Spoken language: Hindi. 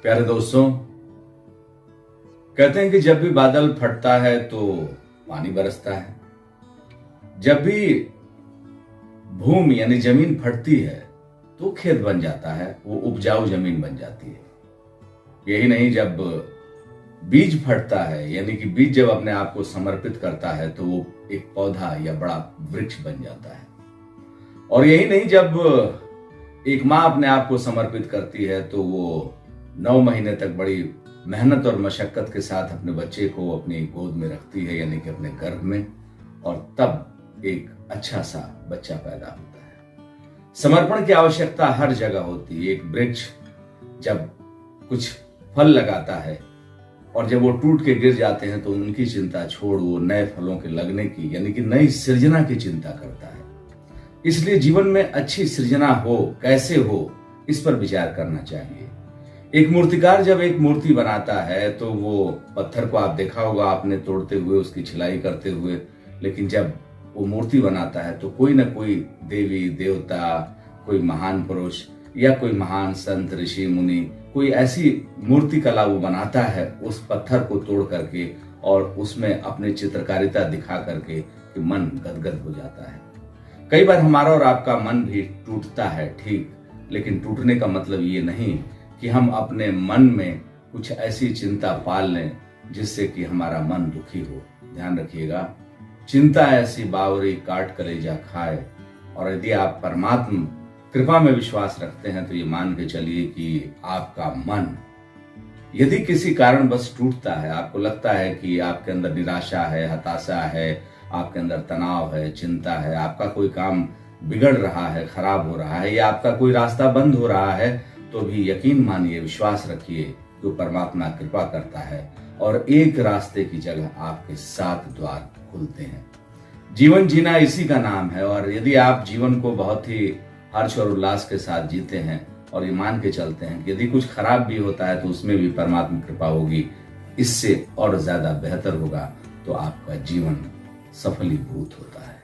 प्यारे दोस्तों, कहते हैं कि जब भी बादल फटता है तो पानी बरसता है। जब भी भूमि यानी जमीन फटती है तो खेत बन जाता है, वो उपजाऊ जमीन बन जाती है। यही नहीं, जब बीज फटता है यानी कि बीज जब अपने आप को समर्पित करता है तो वो एक पौधा या बड़ा वृक्ष बन जाता है। और यही नहीं, जब एक माँ अपने आप को समर्पित करती है तो वो 9 महीने तक बड़ी मेहनत और मशक्कत के साथ अपने बच्चे को अपनी गोद में रखती है, यानी कि अपने गर्भ में, और तब एक अच्छा सा बच्चा पैदा होता है। समर्पण की आवश्यकता हर जगह होती है। एक वृक्ष जब कुछ फल लगाता है और जब वो टूट के गिर जाते हैं तो उनकी चिंता छोड़ वो नए फलों के लगने की यानी कि नई सृजना की चिंता करता है। इसलिए जीवन में अच्छी सृजना हो, कैसे हो, इस पर विचार करना चाहिए। एक मूर्तिकार जब एक मूर्ति बनाता है तो वो पत्थर को, आप देखा होगा आपने, तोड़ते हुए उसकी छिलाई करते हुए, लेकिन जब वो मूर्ति बनाता है तो कोई ना कोई देवी देवता, कोई महान पुरुष या कोई महान संत ऋषि मुनि, कोई ऐसी मूर्ति कला वो बनाता है उस पत्थर को तोड़ करके, और उसमें अपनी चित्रकारिता दिखा करके कि मन गदगद हो जाता है। कई बार हमारा और आपका मन भी टूटता है, ठीक, लेकिन टूटने का मतलब ये नहीं कि हम अपने मन में कुछ ऐसी चिंता पाल लें जिससे कि हमारा मन दुखी हो। ध्यान रखिएगा, चिंता ऐसी बावरी काट कलेजा खाए। और यदि आप परमात्मा कृपा में विश्वास रखते हैं तो ये मान के चलिए कि आपका मन यदि किसी कारण बस टूटता है, आपको लगता है कि आपके अंदर निराशा है, हताशा है, आपके अंदर तनाव है, चिंता है, आपका कोई काम बिगड़ रहा है, खराब हो रहा है, या आपका कोई रास्ता बंद हो रहा है, तो भी यकीन मानिए, विश्वास रखिए कि परमात्मा कृपा करता है और एक रास्ते की जगह आपके 7 द्वार खुलते हैं। जीवन जीना इसी का नाम है। और यदि आप जीवन को बहुत ही हर्ष और उल्लास के साथ जीते हैं और ये मान के चलते हैं कि यदि कुछ खराब भी होता है तो उसमें भी परमात्मा कृपा होगी, इससे और ज्यादा बेहतर होगा, तो आपका जीवन सफलीभूत होता है।